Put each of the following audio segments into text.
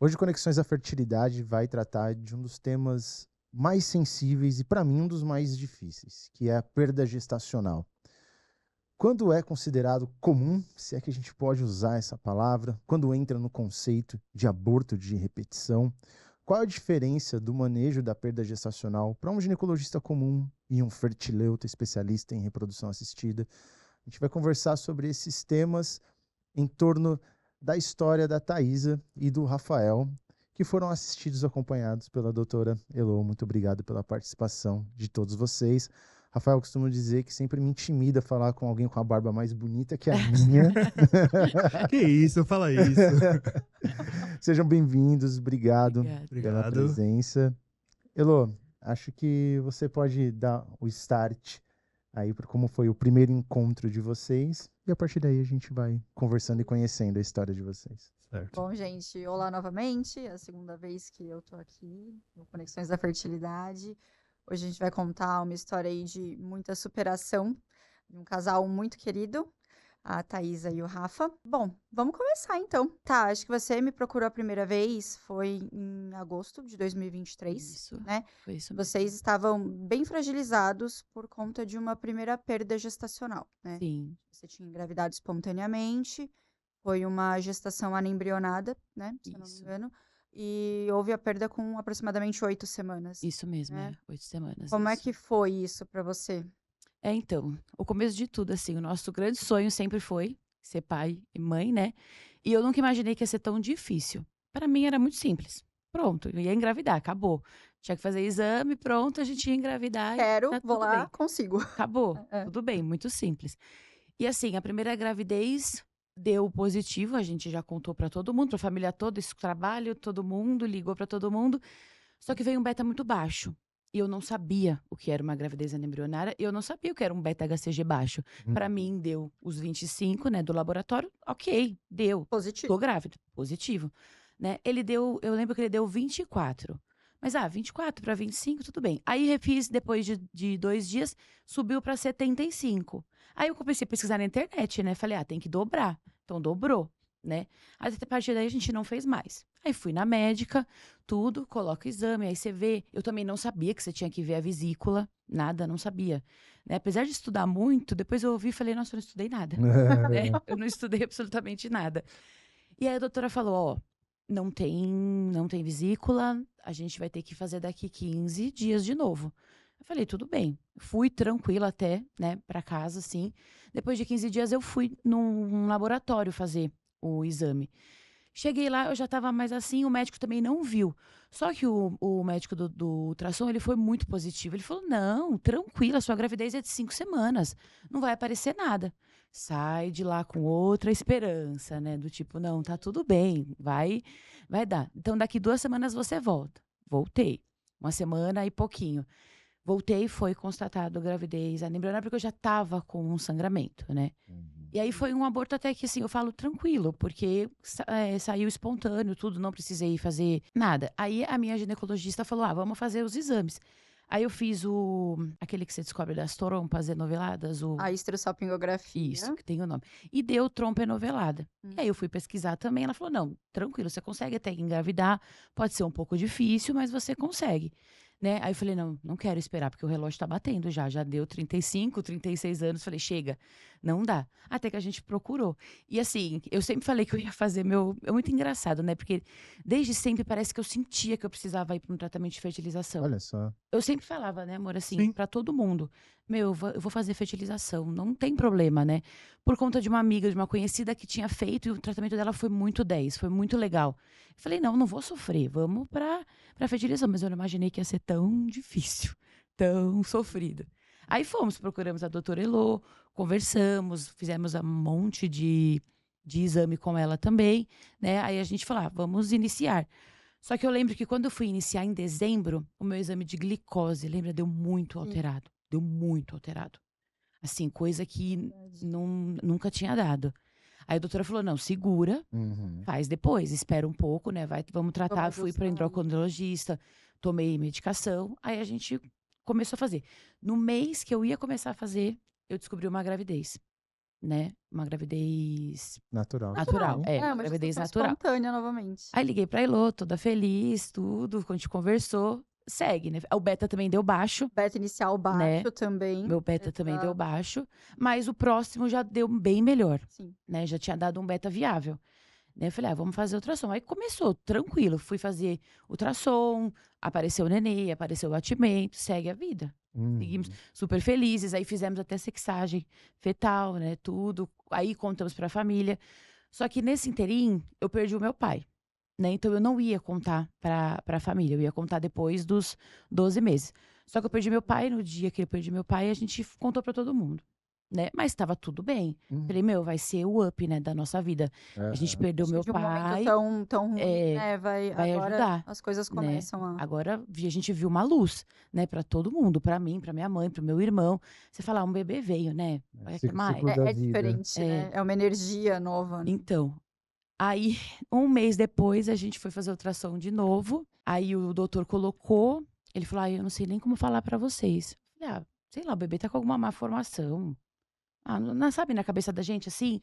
Hoje, Conexões da Fertilidade vai tratar de um dos temas mais sensíveis e, para mim, um dos mais difíceis, que é a perda gestacional. Quando é considerado comum, se é que a gente pode usar essa palavra, quando entra no conceito de aborto de repetição, qual a diferença do manejo da perda gestacional para um ginecologista comum e um fertileuta especialista em reprodução assistida? A gente vai conversar sobre esses temas em torno da história da Thaisa e do Rafael, que foram assistidos e acompanhados pela doutora Elo. Muito obrigado pela participação de todos vocês. Rafael, costumo dizer que sempre me intimida falar com alguém com a barba mais bonita que a minha. Que isso, fala isso. Sejam bem-vindos, obrigado pela Obrigado. presença. Elo, acho que você pode dar o start aí para como foi o primeiro encontro de vocês e a partir daí a gente vai conversando e conhecendo a história de vocês. Certo. Bom, gente, olá novamente. É a segunda vez que eu tô aqui no Conexões da Fertilidade. Hoje a gente vai contar uma história aí de muita superação de um casal muito querido, a Thaisa e o Rafa. Bom, vamos começar então. Tá, acho que você me procurou a primeira vez, foi em agosto de 2023. Isso, né? foi isso mesmo. Vocês estavam bem fragilizados por conta de uma primeira perda gestacional, né? Sim, Você tinha engravidado espontaneamente, foi uma gestação anembrionada, né? Se eu não me Isso. engano. E houve a perda com aproximadamente 8 semanas. isso mesmo, né? 8 semanas. Como é isso. que foi isso pra você? Então, o começo de tudo, assim, o nosso grande sonho sempre foi ser pai e mãe, né? E eu nunca imaginei que ia ser tão difícil. Para mim era muito simples. Pronto, eu ia engravidar, acabou. Tinha que fazer exame, pronto, a gente ia engravidar e Quero, tá vou tudo lá, bem. consigo. Acabou, É. tudo bem, muito simples. E assim, a primeira gravidez deu positivo, a gente já contou para todo mundo, para a família toda, esse trabalho, todo mundo, ligou para todo mundo. Só que veio um beta muito baixo. E eu não sabia o que era uma gravidez anembrionária, e eu não sabia o que era um beta-HCG baixo. Para mim, deu os 25, né, do laboratório, ok, deu. Positivo. Tô grávida, positivo. Né? Ele deu, eu lembro que ele deu 24. Mas, 24 para 25, tudo bem. Aí refiz, depois de 2 dias, subiu para 75. Aí eu comecei a pesquisar na internet, né? Falei, tem que dobrar. Então, dobrou, né? Aí, a partir daí, a gente não fez mais. Aí fui na médica, tudo, coloca o exame, aí você vê. Eu também não sabia que você tinha que ver a vesícula, nada, não sabia. Né? Apesar de estudar muito, depois eu ouvi e falei, nossa, eu não estudei nada. Né? Eu não estudei absolutamente nada. E aí a doutora falou, ó, não tem vesícula, a gente vai ter que fazer daqui 15 dias de novo. Eu falei, tudo bem. Fui tranquila até, né, pra casa, assim. Depois de 15 dias eu fui num laboratório fazer o exame. Cheguei lá, eu já tava mais assim, o médico também não viu. Só que o médico do ultrassom, ele foi muito positivo. Ele falou, não, tranquila, sua gravidez é de 5 semanas, não vai aparecer nada. Sai de lá com outra esperança, né? Do tipo, não, tá tudo bem, vai dar. Então, daqui 2 semanas você volta. Voltei. 1 semana e pouquinho. Voltei e foi constatado gravidez anembrionária, porque eu já tava com um sangramento, né? E aí foi um aborto até que, assim, eu falo tranquilo, porque saiu espontâneo, tudo, não precisei fazer nada. Aí a minha ginecologista falou, vamos fazer os exames. Aí eu fiz aquele que você descobre das trompas enoveladas, A histerossalpingografia. Isso, que tem o nome. E deu trompa enovelada. E aí eu fui pesquisar também, ela falou, não, tranquilo, você consegue até engravidar, pode ser um pouco difícil, mas você consegue. Né? Aí eu falei, não quero esperar, porque o relógio tá batendo já deu 35, 36 anos, falei, chega, não dá. Até que a gente procurou. E assim, eu sempre falei que eu ia fazer é muito engraçado, né? Porque desde sempre parece que eu sentia que eu precisava ir para um tratamento de fertilização. Olha só. Eu sempre falava, né, amor, assim, Sim. pra todo mundo. Eu vou fazer fertilização, não tem problema, né? Por conta de uma amiga, de uma conhecida que tinha feito, e o tratamento dela foi muito 10, foi muito legal. Eu falei, não vou sofrer, vamos pra fertilização. Mas eu não imaginei que ia ser tão difícil, tão sofrido. Aí procuramos a doutora Elo, conversamos, fizemos um monte de exame com ela também, né? Aí a gente falou, vamos iniciar. Só que eu lembro que quando eu fui iniciar em dezembro, o meu exame de glicose, lembra, deu muito alterado. Deu muito alterado. Assim, coisa que nunca tinha dado. Aí a doutora falou, não, segura, faz depois, espera um pouco, né, vamos tratar. Vamos Fui para ajustar. endocrinologista, tomei medicação, aí a gente começou a fazer. No mês que eu ia começar a fazer, eu descobri uma gravidez. né? Uma gravidez Natural. natural. também. Uma Gravidez gestação natural. espontânea novamente. Aí liguei pra Elô, toda feliz, tudo, quando a gente conversou. Segue, né? O beta também deu baixo, Beta inicial baixo também. meu beta também deu Exato. baixo, mas o próximo já deu bem melhor, Sim. né? Já tinha dado um beta viável. Né? Eu falei, vamos fazer ultrassom. Aí começou, tranquilo. Fui fazer ultrassom, apareceu o nenê, apareceu o batimento, segue a vida. Seguimos super felizes. Aí fizemos até sexagem fetal, né? Tudo. Aí contamos pra família. Só que nesse interim, eu perdi o meu pai. Né? Então eu não ia contar pra família. Eu ia contar depois dos 12 meses. Só que eu perdi meu pai. No dia que eu perdi meu pai, a gente contou pra todo mundo. Né? Mas estava tudo bem. Falei, vai ser o up, né, da nossa vida. A gente perdeu Acho meu que de um momento pai, tão ruim, né? vai Agora ajudar, as coisas né? começam a. Agora a gente viu uma luz, né, para todo mundo, para mim, para minha mãe, para o meu irmão. Você fala, um bebê veio, né? Vai que mais? Ciclo da É vida. diferente, né? É uma energia nova, né? Então, aí um mês depois a gente foi fazer ultrassom de novo. Aí o doutor colocou, ele falou, eu não sei nem como falar para vocês. Eu falei, sei lá, o bebê tá com alguma malformação. Não sabe, na cabeça da gente, assim?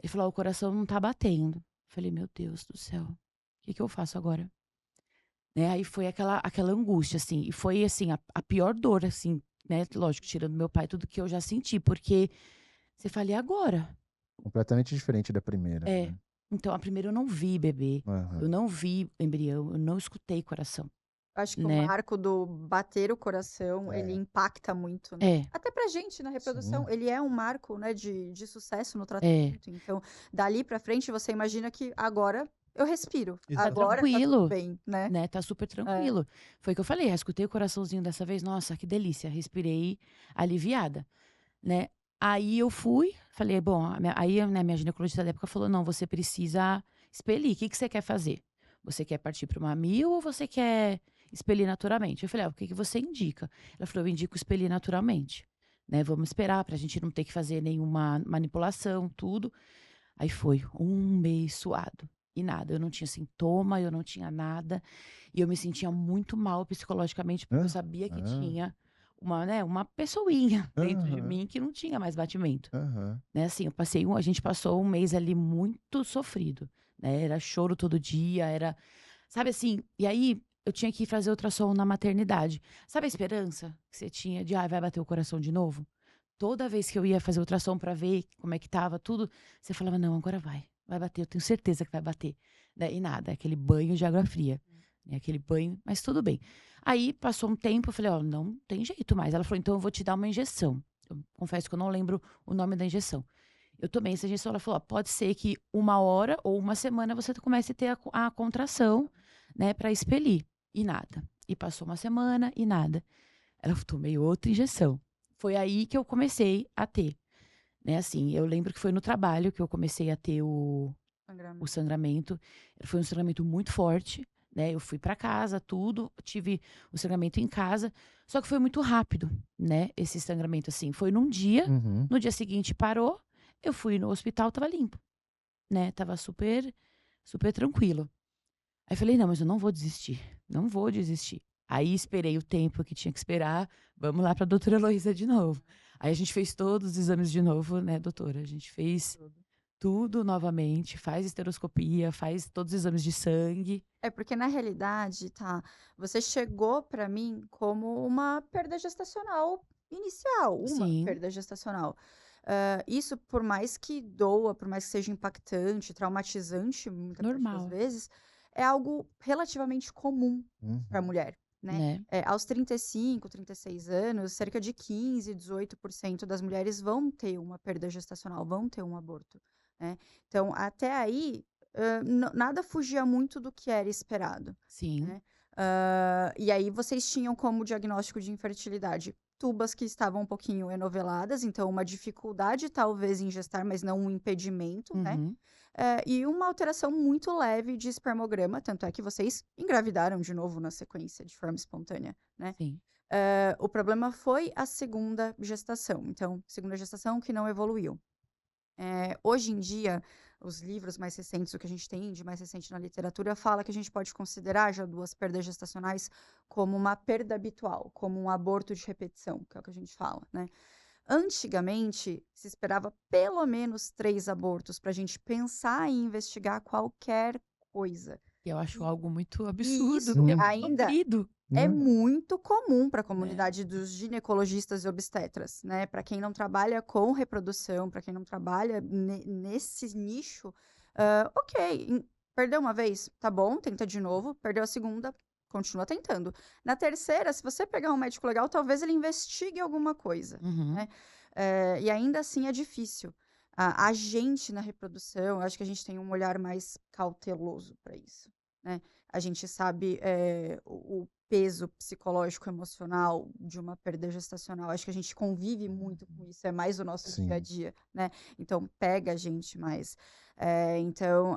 Ele falou, o coração não tá batendo. Eu falei, meu Deus do céu, o que eu faço agora? Né? Aí foi aquela angústia, assim. E foi, assim, a pior dor, assim, né? Lógico, tirando meu pai, tudo que eu já senti. Porque você fala, e agora? Completamente diferente da primeira. Né? Então, a primeira eu não vi bebê. Aham. Eu não vi embrião. Eu não escutei coração. Acho que né? o marco do bater o coração, ele impacta muito, né? Até pra gente, na reprodução, ele é um marco, né, de sucesso no tratamento. Então, dali pra frente, você imagina que agora eu respiro. Exato. Agora tá Tranquilo. tudo bem, né? Tá super tranquilo. Foi o que eu falei, escutei o coraçãozinho dessa vez, nossa, que delícia, respirei aliviada, né? Aí eu fui, falei, bom, aí né, minha ginecologista da época falou, não, você precisa expelir, o que você quer fazer? Você quer partir para uma mil ou você quer expelir naturalmente? Eu falei, o que você indica? Ela falou, eu indico expelir naturalmente, né? Vamos esperar pra gente não ter que fazer nenhuma manipulação, tudo. Aí foi um mês suado. E nada, eu não tinha sintoma, eu não tinha nada. E eu me sentia muito mal psicologicamente, porque eu sabia que tinha uma pessoinha dentro de mim que não tinha mais batimento. Né? Assim, a gente passou um mês ali muito sofrido. Né? Era choro todo dia, era. Sabe assim? E aí eu tinha que ir fazer ultrassom na maternidade. Sabe a esperança que você tinha de, vai bater o coração de novo? Toda vez que eu ia fazer ultrassom pra ver como é que tava tudo, você falava, não, agora vai bater, eu tenho certeza que vai bater. Né? E nada, aquele banho de água fria. Né? Aquele banho, mas tudo bem. Aí passou um tempo, eu falei, não tem jeito mais. Ela falou, então eu vou te dar uma injeção. Eu confesso que eu não lembro o nome da injeção. Eu tomei essa injeção, ela falou, pode ser que 1 hora ou 1 semana você comece a ter a contração, né, pra expelir. E nada. E passou 1 semana e nada. Ela tomei outra injeção. Foi aí que eu comecei a ter. Né, assim, eu lembro que foi no trabalho que eu comecei a ter o sangramento. Foi um sangramento muito forte, né? Eu fui para casa, tudo, tive o sangramento em casa, só que foi muito rápido, né? Esse sangramento, assim, foi num dia, no dia seguinte parou, eu fui no hospital, tava limpo, né? Tava super, super tranquilo. Aí falei, não, mas eu não vou desistir, não vou desistir. Aí esperei o tempo que tinha que esperar, vamos lá pra doutora Heloísa de novo. Aí a gente fez todos os exames de novo, né, doutora? A gente fez tudo novamente, faz esteroscopia, faz todos os exames de sangue. Porque na realidade, você chegou pra mim como uma perda gestacional inicial, uma perda gestacional. Isso, por mais que doa, por mais que seja impactante, traumatizante, muitas das vezes, é algo relativamente comum para a mulher. Né? Aos 35, 36 anos, cerca de 15, 18% das mulheres vão ter uma perda gestacional, vão ter um aborto. Né? Então, até aí, nada fugia muito do que era esperado. Sim. Né? E aí, vocês tinham como diagnóstico de infertilidade tubas que estavam um pouquinho enoveladas, então uma dificuldade talvez em gestar, mas não um impedimento, né? E uma alteração muito leve de espermograma, tanto é que vocês engravidaram de novo na sequência, de forma espontânea, né? Sim. O problema foi a segunda gestação, então, segunda gestação que não evoluiu. Hoje em dia, os livros mais recentes, o que a gente tem de mais recente na literatura, fala que a gente pode considerar já 2 perdas gestacionais como uma perda habitual, como um aborto de repetição, que é o que a gente fala, né? Antigamente, se esperava pelo menos 3 abortos para a gente pensar em investigar qualquer coisa. E eu acho E, algo muito e absurdo, isso porque é muito ainda sofrido, é Hum, muito comum para a né? comunidade dos ginecologistas e obstetras, né? Para quem não trabalha com reprodução, para quem não trabalha nesse nicho, ok, perdeu uma vez, tá bom, tenta de novo, perdeu a segunda, continua tentando. Na terceira, se você pegar um médico legal, talvez ele investigue alguma coisa, Uhum. né? E ainda assim é difícil. A gente na reprodução, acho que a gente tem um olhar mais cauteloso para isso, né? A gente sabe o peso psicológico, emocional de uma perda gestacional. Acho que a gente convive muito com isso, é mais o nosso dia a sim. dia, né? Então, pega a gente mais. Então,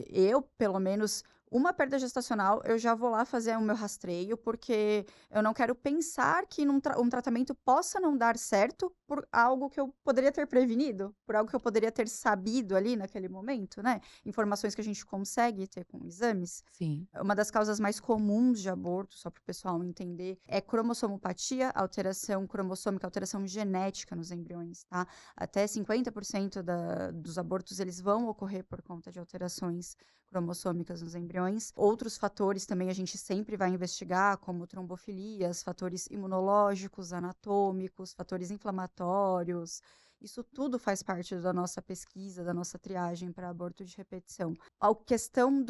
eu, pelo menos, uma perda gestacional, eu já vou lá fazer o meu rastreio, porque eu não quero pensar que um tratamento possa não dar certo por algo que eu poderia ter prevenido, por algo que eu poderia ter sabido ali naquele momento, né? Informações que a gente consegue ter com exames. Sim. Uma das causas mais comuns de aborto, só para o pessoal entender, é cromossomopatia, alteração cromossômica, alteração genética nos embriões, tá? Até 50% dos abortos, eles vão ocorrer por conta de alterações cromossômicas nos embriões. Outros fatores também a gente sempre vai investigar, como trombofilias, fatores imunológicos, anatômicos, fatores inflamatórios. Isso tudo faz parte da nossa pesquisa, da nossa triagem para aborto de repetição. A questão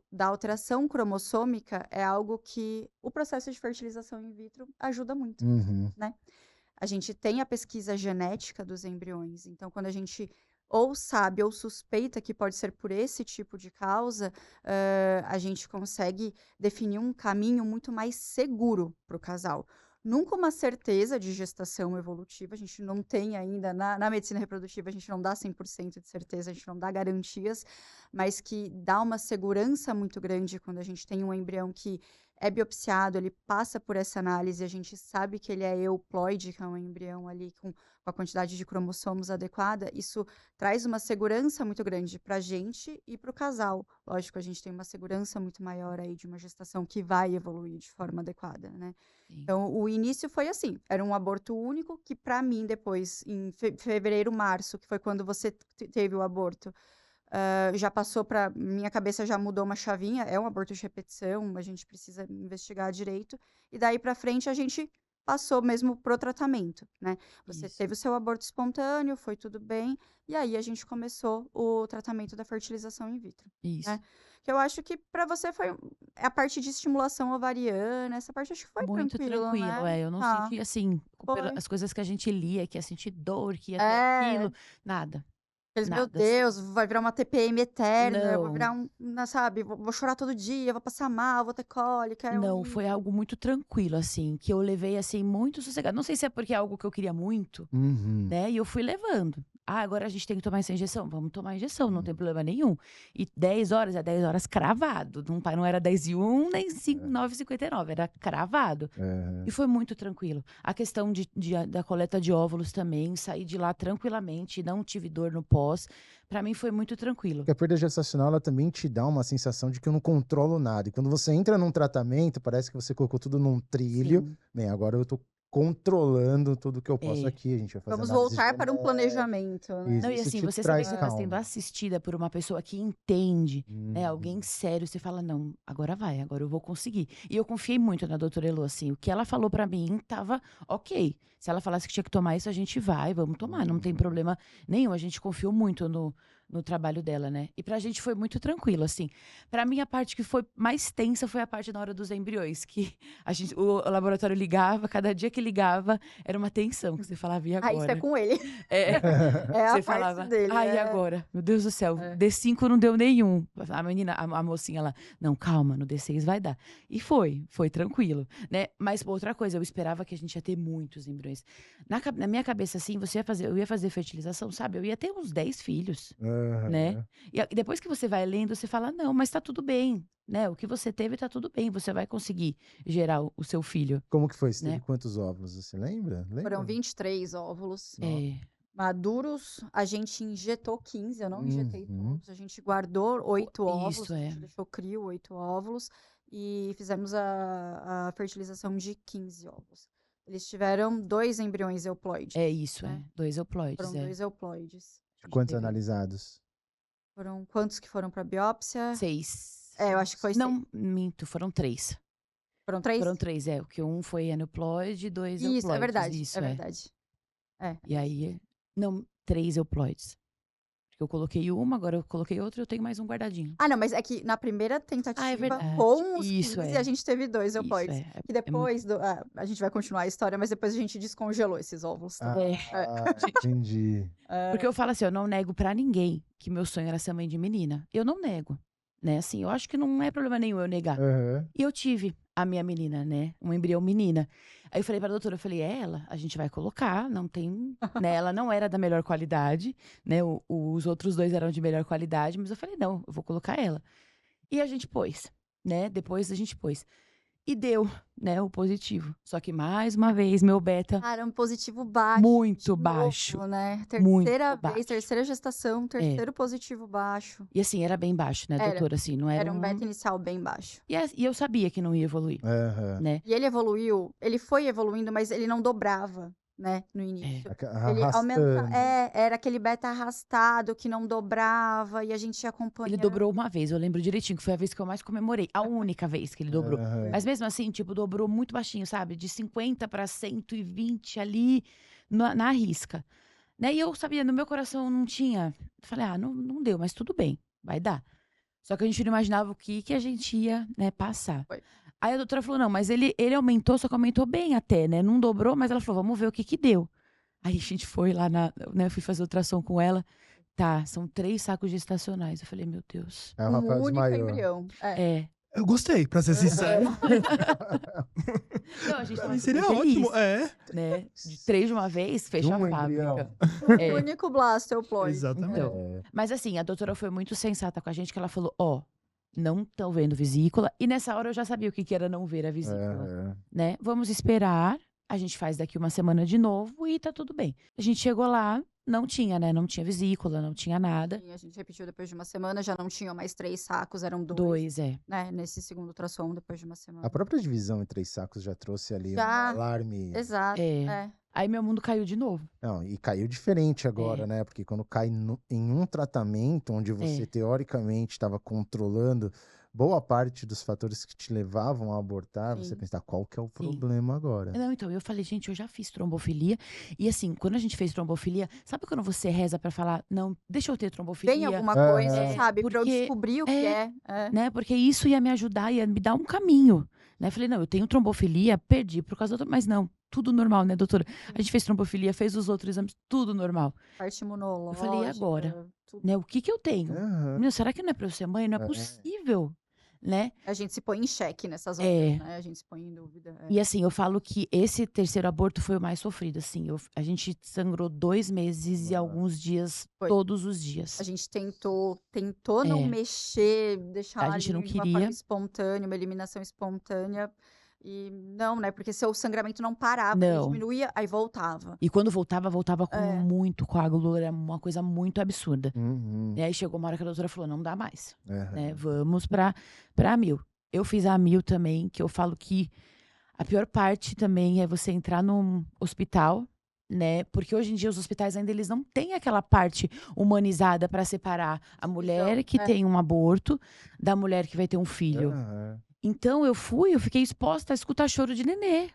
da alteração cromossômica é algo que o processo de fertilização in vitro ajuda muito, Uhum. né? A gente tem a pesquisa genética dos embriões, então quando a gente ou sabe ou suspeita que pode ser por esse tipo de causa, a gente consegue definir um caminho muito mais seguro para o casal. Nunca uma certeza de gestação evolutiva, a gente não tem ainda, na medicina reprodutiva, a gente não dá 100% de certeza, a gente não dá garantias, mas que dá uma segurança muito grande quando a gente tem um embrião que é biopsiado, ele passa por essa análise, a gente sabe que ele é euploide, que é um embrião ali com a quantidade de cromossomos adequada, isso traz uma segurança muito grande para a gente e para o casal. Lógico, a gente tem uma segurança muito maior aí de uma gestação que vai evoluir de forma adequada, né? Sim. Então, o início foi assim, era um aborto único, que para mim, depois, em fevereiro, março, que foi quando você teve o aborto, já passou para minha cabeça, já mudou uma chavinha, é um aborto de repetição, a gente precisa investigar direito, e daí para frente a gente passou mesmo pro tratamento, né? Você Isso. teve o seu aborto espontâneo, foi tudo bem, e aí a gente começou o tratamento da fertilização in vitro, Isso. né? Que eu acho que para você foi a parte de estimulação ovariana, essa parte acho que foi Muito tranquilo, tranquilo, né? Eu não Tá, senti, assim, foi. as coisas que a gente lia, que ia sentir dor, que ia ter É, aquilo, nada, eles, meu nada, assim. Deus, vai virar uma TPM eterna, eu vou Não, virar sabe, vou chorar todo dia, vou passar mal, vou ter cólica, é não, foi horrível. algo muito tranquilo, assim, que eu levei, assim, muito sossegado. Não sei se é porque é algo que eu queria muito, Uhum. né? E eu fui levando. Ah, agora a gente tem que tomar essa injeção. Vamos tomar a injeção, não tem Uhum. problema nenhum. E 10 horas é 10 horas cravado. Não era 10h01, nem 9h59, era cravado. É. E foi muito tranquilo. A questão da coleta de óvulos também, saí de lá tranquilamente, não tive dor no pós. Pra mim foi muito tranquilo. Porque a perda gestacional, ela também te dá uma sensação de que eu não controlo nada. E quando você entra num tratamento, parece que você colocou tudo num trilho. Sim, Bem, agora eu tô controlando tudo que eu posso é. aqui. A gente vai fazer Vamos análise voltar para um genética. planejamento, né? Isso, Não, e isso assim, te você saber traz que você tá sendo calma. assistida por uma pessoa que entende, né? Alguém Uhum. sério, você fala, não, agora vai, agora eu vou conseguir. E eu confiei muito na doutora Elô, assim, o que ela falou pra mim tava ok. Se ela falasse que tinha que tomar isso, a gente vai, vamos tomar, não tem Uhum. problema nenhum. A gente confiou muito no trabalho dela, né? E pra gente foi muito tranquilo, assim. Pra mim, a parte que foi mais tensa foi a parte na hora dos embriões, que o laboratório ligava, cada dia que ligava, era uma tensão, que você falava, e Ah, isso é agora? com ele. É. É a Você parte falava, dele, e agora? Meu Deus do céu, é. D5 não deu nenhum. A menina, a mocinha lá, não, calma, no D6 vai dar. E foi tranquilo, né? Mas outra coisa, eu esperava que a gente ia ter muitos embriões. Na minha cabeça, assim, eu ia fazer fertilização, sabe? Eu ia ter uns 10 filhos, né? Aham. E depois que você vai lendo, você fala, não, mas tá tudo bem, né? O que você teve tá tudo bem, você vai conseguir gerar o seu filho, Como que foi? Você teve né? quantos óvulos? Você lembra? Foram Lembra? 23 óvulos. Nossa. É, Maduros, a gente injetou 15, eu não injetei Uhum. todos, a gente guardou 8 óvulos, isso a é. gente deixou crio 8 óvulos e fizemos a fertilização de 15 óvulos. Eles tiveram 2 embriões euploides. É isso, né? 2 euploides. Foram 2 euploides. Quantos teve- analisados? Foram quantos que foram pra biópsia? 6. Eu acho que foi 6. Não, minto, foram 3. Foram 3? Foram 3, o que um foi aneuploide e 2 Isso, euploides. é verdade. Isso, é verdade. E aí, não, 3 euploides. Porque eu coloquei uma, agora eu coloquei outra e eu tenho mais um guardadinho. Ah, não, mas é que na primeira tentativa, verdade. com os Isso, 15, é. a gente teve 2 Isso, euploides. Que depois, a gente vai continuar a história, mas depois a gente descongelou esses óvulos. Tá? Entendi. Porque eu falo assim, eu não nego pra ninguém que meu sonho era ser mãe de menina. Eu não nego, né? Assim, eu acho que não é problema nenhum eu negar. Aham. E eu tive a minha menina, né? Um embrião menina. Aí eu falei pra doutora, eu falei, ela, a gente vai colocar, não tem... né? Ela não era da melhor qualidade, né? Os outros 2 eram de melhor qualidade, mas eu falei, não, eu vou colocar ela. E a gente pôs, né? Depois a gente pôs. E deu, né, o positivo. Só que, mais uma vez, meu beta, Cara, um positivo baixo. muito de baixo. novo, né? Muito Terceira baixo. vez, terceira gestação, terceiro positivo baixo. E assim, era bem baixo, né, Era. doutora? Assim, não era Era um um... beta inicial bem baixo. E eu sabia que não ia evoluir, Aham. né? E ele evoluiu, ele foi evoluindo, mas ele não dobrava, né, no início. Ele Arrastando. era aquele beta arrastado que não dobrava e a gente ia acompanhando. Ele dobrou uma vez, eu lembro direitinho, que foi a vez que eu mais comemorei. A única vez que ele dobrou. Aham. Mas mesmo assim, tipo, dobrou muito baixinho, sabe? De 50 para 120 ali na risca. Né? E eu sabia, no meu coração não tinha. Falei, não deu, mas tudo bem, vai dar. Só que a gente não imaginava o que a gente ia, né, passar. Foi. Aí a doutora falou, não, mas ele aumentou, só que aumentou bem até, né? Não dobrou, mas ela falou, vamos ver o que deu. Aí a gente foi lá, né, eu fui fazer ultrassom com ela. Tá, são 3 sacos gestacionais. Eu falei, meu Deus. Aí o Rafael único desmaiou. embrião. Eu gostei, pra ser sincero. Não, a gente Pra tava mim seria super feliz, ótimo. É, né? De 3 de uma vez, fecha Um a fábrica. embrião. É. O único blastoeuploide. exatamente. Então, É. mas assim, a doutora foi muito sensata com a gente, que ela falou, não estão vendo vesícula. E nessa hora eu já sabia o que era não ver a vesícula, Aham. né? Vamos esperar, a gente faz daqui uma semana de novo e tá tudo bem. A gente chegou lá, não tinha, né? Não tinha vesícula, não tinha nada. E a gente repetiu depois de uma semana, já não tinham mais 3 sacos, eram 2. 2, Né, nesse segundo ultrassom, depois de uma semana. A própria divisão em 3 sacos já trouxe ali Já. um alarme. Exato. É. Aí meu mundo caiu de novo. Não, e caiu diferente agora, É. né? Porque quando cai em um tratamento onde você teoricamente estava controlando boa parte dos fatores que te levavam a abortar, você Sim. pensa, qual que é o problema agora? Não, então, eu falei, gente, eu já fiz trombofilia. E assim, quando a gente fez trombofilia, sabe quando você reza pra falar, não, deixa eu ter trombofilia? Tem alguma coisa, É, sabe? Pra eu porque- descobrir o que é. Né? Porque isso ia me ajudar, ia me dar um caminho. Né? Eu falei, não, eu tenho trombofilia, perdi por causa da outra. Mas não, tudo normal, né, doutora? A gente fez trombofilia, fez os outros exames, tudo normal. Parte imunológica. Eu falei, e agora? tudo. Né? O que eu tenho? Aham. Meu, será que não é pra eu ser mãe? Não é É. possível, né? A gente se põe em xeque nessas horas, É. né? A gente se põe em dúvida. E assim, eu falo que esse terceiro aborto foi o mais sofrido, assim. A gente sangrou 2 meses e Nossa. alguns dias, Foi. todos os dias. A gente tentou não É. mexer, deixar A gente não ali de uma queria. forma espontânea, uma eliminação espontânea. E não, né? Porque se o sangramento não parava, ele Não. diminuía, aí voltava. E quando voltava com É. muito coágulo, era uma coisa muito absurda. Uhum. E aí chegou uma hora que a doutora falou, não dá mais, Aham. né? Vamos pra 1000. Eu fiz a 1000 também, que eu falo que a pior parte também é você entrar num hospital, né? Porque hoje em dia os hospitais ainda eles não têm aquela parte humanizada pra separar a mulher que é. tem um aborto da mulher que vai ter um filho. Aham. Então eu fiquei exposta a escutar choro de nenê,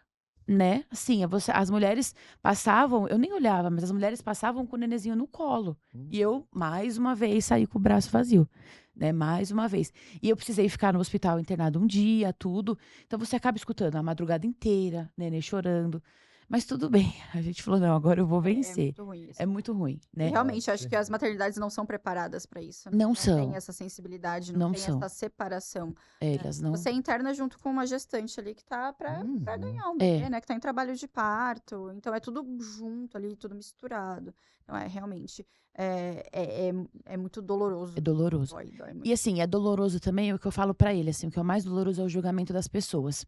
né? Assim, as mulheres passavam, eu nem olhava, mas as mulheres passavam com o nenenzinho no colo. E eu, mais uma vez, saí com o braço vazio, né? Mais uma vez. E eu precisei ficar no hospital internado um dia, tudo. Então você acaba escutando a madrugada inteira, nenê chorando. Mas tudo bem. A gente falou, não, agora eu vou É vencer. muito ruim isso. É muito ruim, né? Realmente, acho que as maternidades não são preparadas para isso. Né? Não são. tem essa sensibilidade, não Não tem são. essa separação. Elas não. Você interna junto com uma gestante ali que tá pra Uhum. ganhar um bebê, né? Que tá em trabalho de parto. Então é tudo junto ali, tudo misturado. Então realmente é muito doloroso. É doloroso. Dói muito. E assim, é doloroso também o que eu falo pra ele, assim, o que é o mais doloroso é o julgamento das pessoas.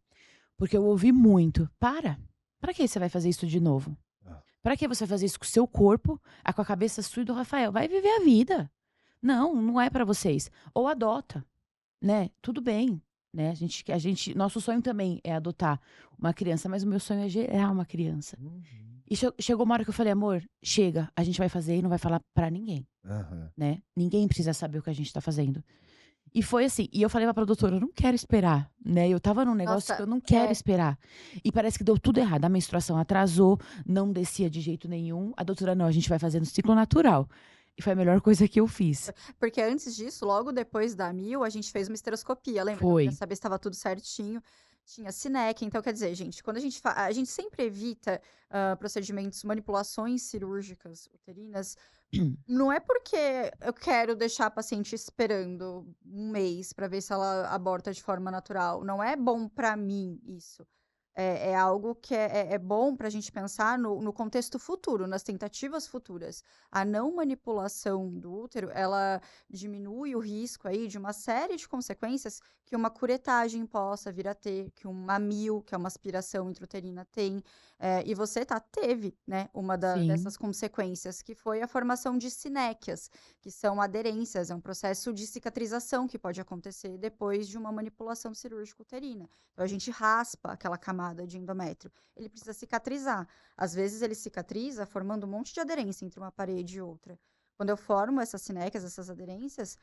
Porque eu ouvi muito, pra que você vai fazer isso de novo? Ah. Pra que você vai fazer isso com o seu corpo, com a cabeça sua e do Rafael? Vai viver a vida. Não é pra vocês. Ou adota, né? Tudo bem, né? Nosso sonho também é adotar uma criança, mas o meu sonho é gerar uma criança. E chegou uma hora que eu falei, amor, chega, a gente vai fazer e não vai falar pra ninguém, né? Ninguém precisa saber o que a gente tá fazendo. E foi assim, e eu falei pra produtora, eu não quero esperar, né? Eu tava num negócio que eu não quero esperar. E parece que deu tudo errado, a menstruação atrasou, não descia de jeito nenhum. A doutora, não, a gente vai fazer no ciclo natural. E foi a melhor coisa que eu fiz. Porque antes disso, logo depois da Mil, a gente fez uma esteroscopia, lembra? Foi. Pra saber se estava tudo certinho. Tinha Sinek, então quer dizer, gente, quando a gente sempre evita procedimentos, manipulações cirúrgicas uterinas, não é porque eu quero deixar a paciente esperando um mês para ver se ela aborta de forma natural. Não é bom para mim isso. É algo que é bom para a gente pensar no contexto futuro, nas tentativas futuras. A não manipulação do útero, ela diminui o risco aí de uma série de consequências que uma curetagem possa vir a ter, que uma Mil, que é uma aspiração intrauterina, tem. E você teve, né, uma dessas consequências, que foi a formação de sinéquias, que são aderências, é um processo de cicatrização que pode acontecer depois de uma manipulação cirúrgica uterina. Então, a gente raspa aquela camada de endométrio. Ele precisa cicatrizar. Às vezes, ele cicatriza formando um monte de aderência entre uma parede e outra. Quando eu formo essas sinéquias, essas aderências,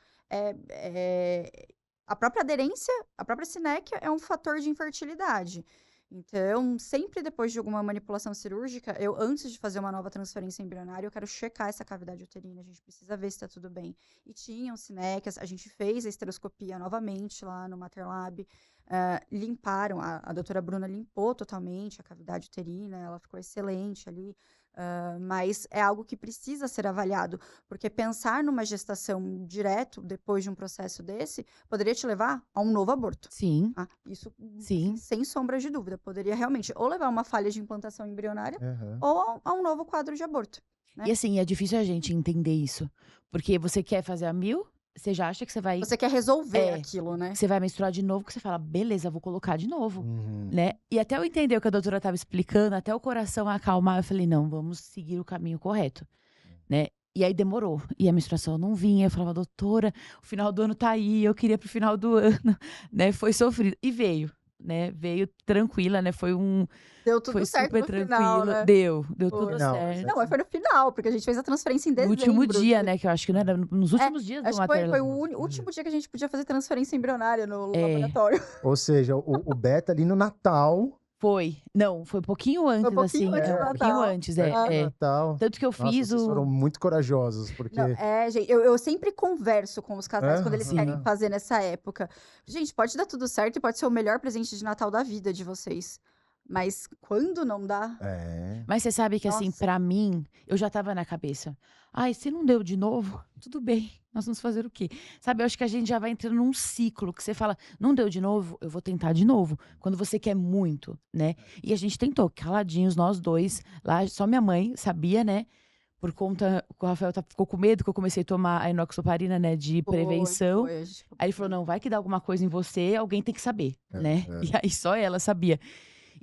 a própria aderência, a própria sinéquia é um fator de infertilidade. Então, sempre depois de alguma manipulação cirúrgica, antes de fazer uma nova transferência embrionária, eu quero checar essa cavidade uterina, a gente precisa ver se está tudo bem. E tinham sinéquias, a gente fez a esteroscopia novamente lá no Materlab, limparam, a doutora Bruna limpou totalmente a cavidade uterina, ela ficou excelente ali, mas é algo que precisa ser avaliado, porque pensar numa gestação direto, depois de um processo desse, poderia te levar a um novo aborto. Sim. Isso, Sim. sem sombra de dúvida, poderia realmente ou levar a uma falha de implantação embrionária ou a um novo quadro de aborto. Né? E assim, é difícil a gente entender isso, porque você quer fazer a Mil, você já acha que você vai... Você quer resolver aquilo, né? Você vai menstruar de novo, que você fala, beleza, vou colocar de novo, né? E até eu entender o que a doutora estava explicando, até o coração acalmar, eu falei, não, vamos seguir o caminho correto, né? E aí demorou, e a menstruação não vinha, eu falava, doutora, o final do ano tá aí, eu queria pro final do ano, né? Foi sofrido, e veio, né? Veio tranquila, né? Deu tudo certo super no tranquila. final, né? Deu tudo Não, certo. Não, mas foi no final, porque a gente fez a transferência em No dezembro. último dia, né? Que eu acho que não era nos últimos dias do Acho que foi Materlab. o último dia que a gente podia fazer transferência embrionária no laboratório. Ou seja, o beta ali no Natal. Foi. Não, foi um pouquinho antes, Foi um pouquinho assim. antes do Um pouquinho Natal. antes, Natal. Tanto que eu Nossa, fiz vocês foram muito corajosos, porque... Não, gente, eu sempre converso com os casais quando eles Sim. querem fazer nessa época. Gente, pode dar tudo certo e pode ser o melhor presente de Natal da vida de vocês. Mas quando não dá... Mas você sabe que, assim, Nossa. pra mim, eu já tava na cabeça. Ai, se não deu de novo, tudo bem. Nós vamos fazer o quê? Sabe, eu acho que a gente já vai entrando num ciclo que você fala, não deu de novo, eu vou tentar de novo. Quando você quer muito, né? E a gente tentou, caladinhos, nós dois. Lá, só minha mãe sabia, né? Por conta, o Rafael ficou com medo que eu comecei a tomar a enoxaparina, né? De prevenção. Foi, a gente ficou Aí ele falou, não, vai que dá alguma coisa em você, alguém tem que saber, né? E aí só ela sabia.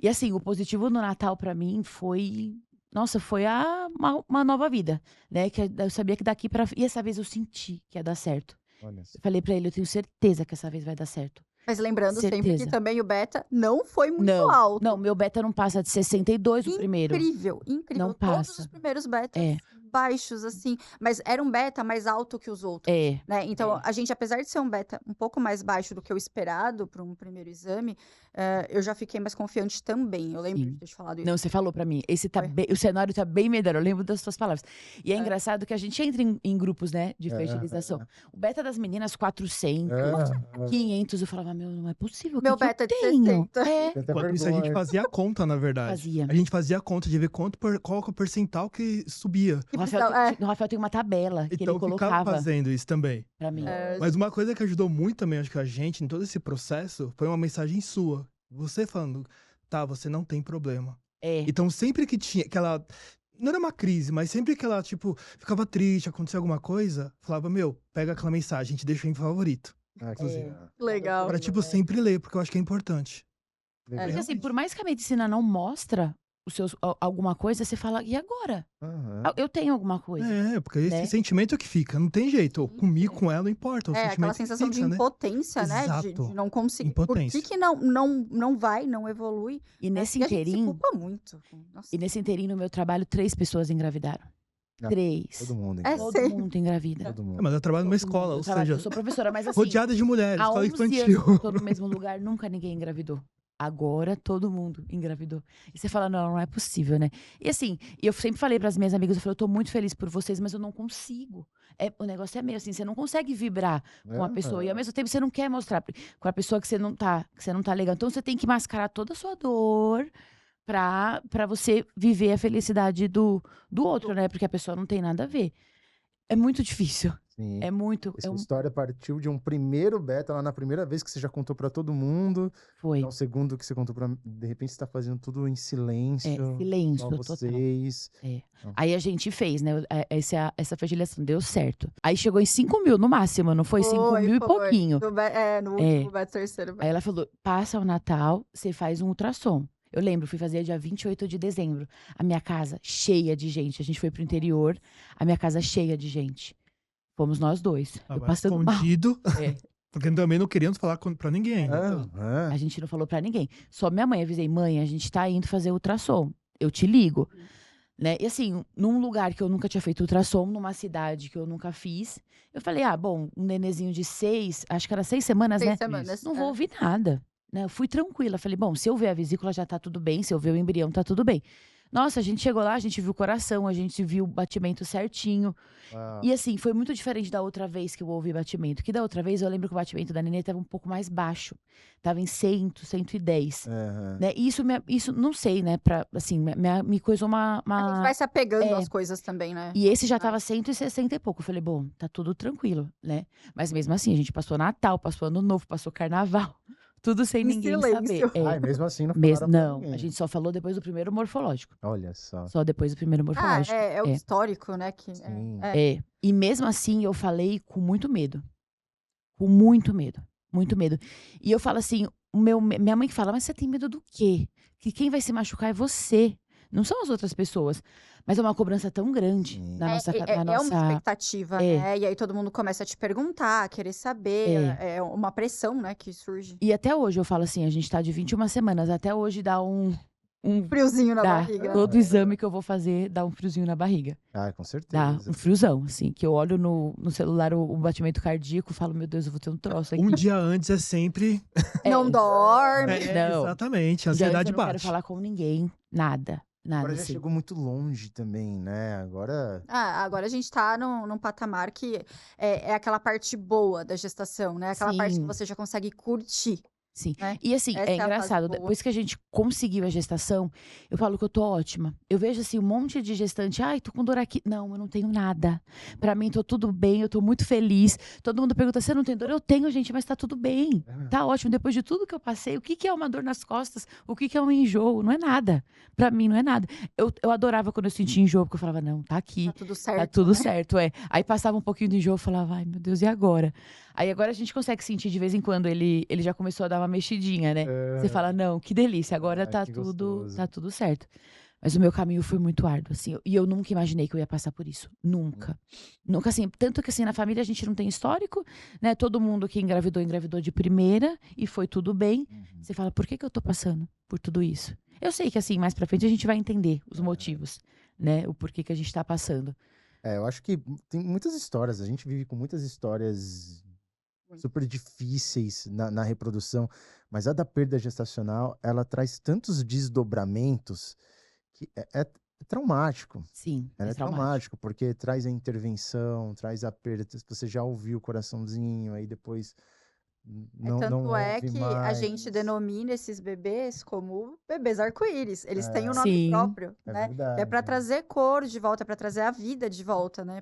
E assim, o positivo no Natal pra mim foi... Nossa, foi uma nova vida, né? Que eu sabia que daqui pra... E essa vez eu senti que ia dar certo. Olha só. Eu falei pra ele, eu tenho certeza que essa vez vai dar certo. Mas lembrando sempre Certeza. que também o beta não foi muito alto. Não, meu beta não passa de 62 o primeiro. Incrível. Não Todos passa. os primeiros betas baixos, assim. Mas era um beta mais alto que os outros. Né? Então, a gente, apesar de ser um beta um pouco mais baixo do que o esperado para um primeiro exame, eu já fiquei mais confiante também. Eu lembro de ter te falado isso. Não, você falou pra mim. O cenário tá bem melhor. Eu lembro das suas palavras. E é engraçado que a gente entra em grupos, né? De fertilização. O beta das meninas, 400, 500. Eu falava, meu, não é possível. Meu o que beta que é eu de tenho? 60. Enquanto isso, a gente fazia a conta, na verdade. Fazia. A gente fazia a conta de ver qual que é o percentual que subia. O Rafael tem uma tabela que Então, ele eu ficava colocava fazendo isso também. pra mim. Mas uma coisa que ajudou muito também, acho que a gente, em todo esse processo, foi uma mensagem sua. Você falando, tá, você não tem problema. Então, sempre que tinha aquela... Não era uma crise, mas sempre que ela, tipo, ficava triste, acontecia alguma coisa, falava, meu, pega aquela mensagem, a gente deixa em favorito. Legal. Pra, tipo, sempre ler, porque eu acho que é importante. Porque assim, por mais que a medicina não mostra alguma coisa, você fala, e agora? Aham. Eu tenho alguma coisa. Porque esse né? sentimento que fica, não tem jeito. Ou comigo, com ela, não importa. O aquela sentimento que sensação de fica, né? impotência, né? De Exato. não conseguir. Por Impotência. que não vai, não evolui? E nesse Porque a gente se inteirinho, culpa muito. Nossa. e nesse inteirinho no meu trabalho, 3 pessoas engravidaram. Ah, 3. Todo mundo, É então. Todo sério? mundo engravida. Todo mundo. Mas eu trabalho numa Todo escola, mundo. ou Eu trabalho- seja, eu sou professora, mas assim, rodeada de mulheres, há escola 11 infantil. anos que eu tô no mesmo lugar, nunca ninguém engravidou. Agora todo mundo engravidou. E você fala, não é possível, né? E assim, eu sempre falei pras minhas amigas, eu falei, eu tô muito feliz por vocês, mas eu não consigo. O negócio é meio assim, você não consegue vibrar com a pessoa. E ao mesmo tempo você não quer mostrar com a pessoa que você não tá legal. Então você tem que mascarar toda a sua dor pra você viver a felicidade do outro, né? Porque a pessoa não tem nada a ver. É muito difícil. Sim. É muito. Essa história partiu de um primeiro beta, lá na primeira vez que você já contou pra todo mundo. Foi. É o segundo que você contou pra... De repente você tá fazendo tudo em silêncio. Silêncio, Só total. vocês. Aí a gente fez, né? Essa fertilização deu certo. Aí chegou em 5 mil no máximo, não foi 5 mil e pouquinho. No último beta, terceiro beta. Aí ela falou: passa o Natal, você faz um ultrassom. Eu lembro, fui fazer dia 28 de dezembro. A minha casa cheia de gente. A gente foi pro interior, a minha casa cheia de gente. Fomos nós 2. Eu passando mal. Escondido. Porque também não queríamos falar pra ninguém. A gente não falou pra ninguém. Só minha mãe, avisei, mãe, a gente tá indo fazer ultrassom. Eu te ligo. Né? E assim, num lugar que eu nunca tinha feito ultrassom, numa cidade que eu nunca fiz, eu falei, bom, um nenezinho de 6, acho que era 6 semanas, 6 né? semanas. Não vou ouvir nada. Né? Eu fui tranquila. Falei, bom, se eu ver a vesícula já tá tudo bem, se eu ver o embrião tá tudo bem. Nossa, a gente chegou lá, a gente viu o coração, a gente viu o batimento certinho. E assim, foi muito diferente da outra vez que eu ouvi batimento. Que da outra vez eu lembro que o batimento da nenê tava um pouco mais baixo. Tava em 100, 110. Né? E isso, não sei, né? Assim, me coisou uma... A gente vai se apegando às coisas também, né? E esse já tava 160 e pouco. Eu falei, bom, tá tudo tranquilo, né? Mas mesmo assim, a gente passou Natal, passou Ano Novo, passou Carnaval. Tudo sem ninguém saber. Mesmo assim não falaram pra ninguém. A gente só falou depois do primeiro morfológico. Olha só. Só depois do primeiro morfológico. É o histórico, né? E mesmo assim, eu falei com muito medo. Com muito medo. Muito medo. E eu falo assim, minha mãe que fala, mas você tem medo do quê? Que quem vai se machucar é você. Não são as outras pessoas. Mas é uma cobrança tão grande na nossa... É uma expectativa, né? E aí todo mundo começa a te perguntar, a querer saber. É uma pressão, né, que surge. E até hoje, eu falo assim, a gente tá de 21 semanas. Até hoje dá um friozinho na barriga. Todo exame que eu vou fazer dá um friozinho na barriga. Com certeza. Dá um friozão, assim. Que eu olho no celular o batimento cardíaco e falo, meu Deus, eu vou ter um troço aqui. Um dia antes é sempre... Não dorme. Não. Exatamente, a ansiedade eu não bate. quero falar com ninguém, nada. Agora já assim. chegou muito longe também, né? Agora a gente tá num patamar que é aquela parte boa da gestação, né? Aquela parte que você já consegue curtir. Sim. Né? E assim, Essa é engraçado, boa. depois que a gente conseguiu a gestação, eu falo que eu tô ótima. Eu vejo assim, um monte de gestante, tô com dor aqui. Não, eu não tenho nada. Pra mim, tô tudo bem, eu tô muito feliz. Todo mundo pergunta, você não tem dor? Eu tenho, gente, mas tá tudo bem. Tá ótimo. Depois de tudo que eu passei, o que é uma dor nas costas? O que é um enjoo? Não é nada. Pra mim, não é nada. Eu adorava quando eu sentia enjoo, porque eu falava, não, tá aqui. Tá tudo certo. Tá tudo certo, Aí passava um pouquinho de enjoo, eu falava, ai, meu Deus, e agora? Aí agora a gente consegue sentir de vez em quando, ele já começou a dar uma mexidinha, né? Você fala, não, que delícia, agora tá tudo certo. Mas o meu caminho foi muito árduo, assim. E eu nunca imaginei que eu ia passar por isso. Nunca. Nunca, assim. Tanto que, assim, na família a gente não tem histórico, né? Todo mundo que engravidou de primeira e foi tudo bem. Você fala, por que eu tô passando por tudo isso? Eu sei que, assim, mais pra frente a gente vai entender os motivos, né? O porquê que a gente tá passando. Eu acho que tem muitas histórias. A gente vive com muitas histórias super difíceis na reprodução, mas a da perda gestacional, ela traz tantos desdobramentos que é traumático. Sim, é traumático, porque traz a intervenção, traz a perda, você já ouviu o coraçãozinho, aí depois não Tanto é que mais. a gente denomina esses bebês como bebês arco-íris. Eles têm um nome próprio, né? Verdade, é para trazer cor de volta, é para trazer a vida de volta, né?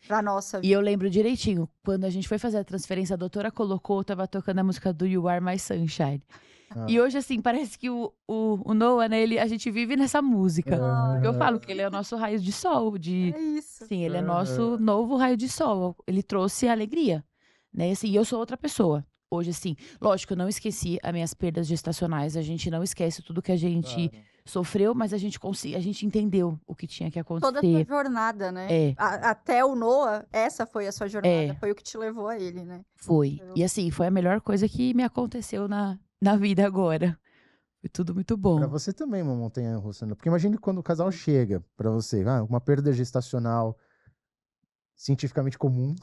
Pra nossa vida. E eu lembro direitinho, quando a gente foi fazer a transferência, a doutora colocou, tava tocando a música do You Are My Sunshine. E hoje, assim, parece que o Noah, né, a gente vive nessa música. Porque eu falo que ele é o nosso raio de sol. É isso. Sim, ele é nosso novo raio de sol. Ele trouxe alegria, né? Assim, e eu sou outra pessoa. Hoje, assim, lógico, eu não esqueci as minhas perdas gestacionais, a gente não esquece tudo que a gente sofreu, mas a gente entendeu o que tinha que Toda a sua acontecer. jornada, né? É, Até o Noah, essa foi a sua jornada, é, foi o que te levou a ele, né? foi. E assim, foi a melhor coisa que me aconteceu na vida agora. Foi tudo muito Pra bom. você também, uma montanha-russa, né? Porque imagine quando o casal chega pra você, uma perda gestacional cientificamente comum,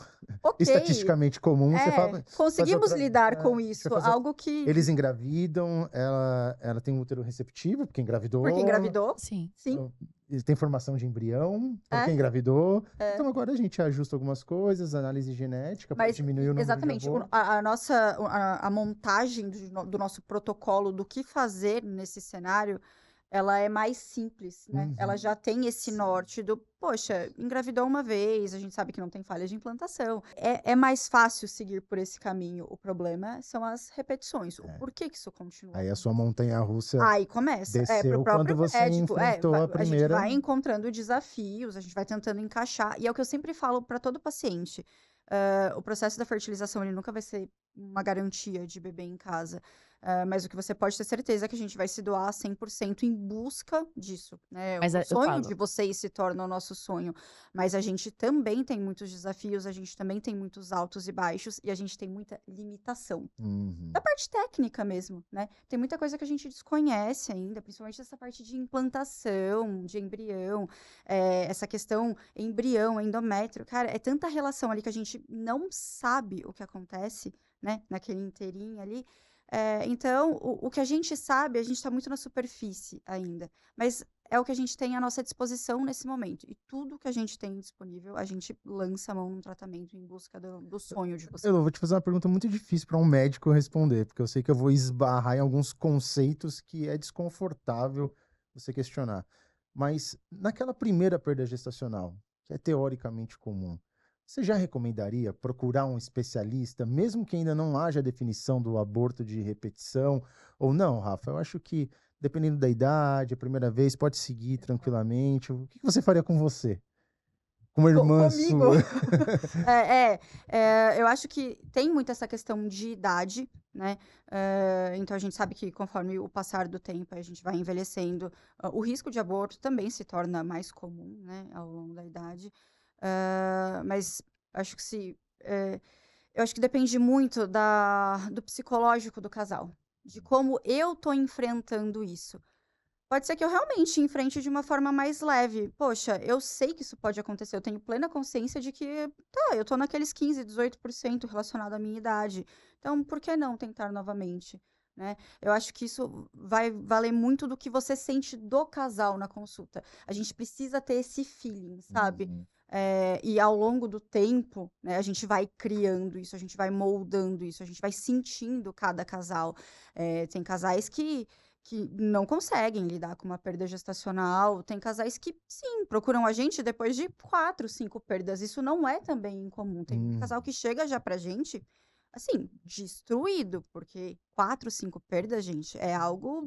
Ok, estatisticamente comum, você fala, faz conseguimos outra, lidar com a gente isso, vai fazer algo que... eles engravidam, ela tem um útero receptivo, porque Porque engravidou, engravidou, Sim. sim. ele tem formação de embrião, porque É, engravidou. é. Então agora a gente ajusta algumas coisas, análise genética, para Mas, diminuir o número de exatamente, abortos. a montagem do nosso protocolo do que fazer nesse cenário, ela é mais simples, né? Ela já tem esse norte do, poxa, engravidou uma vez, a gente sabe que não tem falha de implantação. É mais fácil seguir por esse caminho. O problema são as repetições. O porquê que isso continua. Aí a sua montanha-russa Aí começa. Pro desceu próprio quando você médico. enfrentou a A gente primeira. vai encontrando desafios, a gente vai tentando encaixar. E é o que eu sempre falo para todo paciente. O processo da fertilização, ele nunca vai ser uma garantia de bebê em casa. Mas o que você pode ter certeza é que a gente vai se doar 100% em busca disso, né? Mas O eu sonho falo, de vocês se torna o nosso sonho. Mas a gente também tem muitos desafios, a gente também tem muitos altos e baixos, e a gente tem muita limitação. Da parte técnica mesmo, né? Tem muita coisa que a gente desconhece ainda, principalmente essa parte de implantação, de embrião, essa questão embrião, endométrio. Cara, é tanta relação ali que a gente não sabe o que acontece, né? Naquele inteirinho ali. Então, o que a gente sabe, a gente está muito na superfície ainda. Mas é o que a gente tem à nossa disposição nesse momento. E tudo que a gente tem disponível, a gente lança a mão no tratamento em busca do sonho de você. Eu vou te fazer uma pergunta muito difícil para um médico responder, porque eu sei que eu vou esbarrar em alguns conceitos que é desconfortável você questionar. Mas naquela primeira perda gestacional, que é teoricamente comum, você já recomendaria procurar um especialista, mesmo que ainda não haja definição do aborto de repetição? Ou não, Rafa? Eu acho que, dependendo da idade, a primeira vez, pode seguir tranquilamente. O que você faria com você? Com uma irmã Comigo. sua? Eu acho que tem muito essa questão de idade, né? Então a gente sabe que conforme o passar do tempo, a gente vai envelhecendo, o risco de aborto também se torna mais comum, né? Ao longo da idade. Mas acho que eu acho que depende muito do psicológico do casal, de como eu tô enfrentando isso. Pode ser que eu realmente enfrente de uma forma mais leve. Poxa, eu sei que isso pode acontecer, eu tenho plena consciência de que, eu tô naqueles 15, 18% relacionado à minha idade. Então, por que não tentar novamente, né? Eu acho que isso vai valer muito do que você sente do casal na consulta. A gente precisa ter esse feeling, sabe? E ao longo do tempo, né, a gente vai criando isso, a gente vai moldando isso, a gente vai sentindo cada casal. Tem casais que não conseguem lidar com uma perda gestacional. Tem casais que, sim, procuram a gente depois de 4, 5 perdas. Isso não é também incomum. Tem um casal que chega já pra gente, assim, destruído, porque 4, 5 perdas, gente, é algo,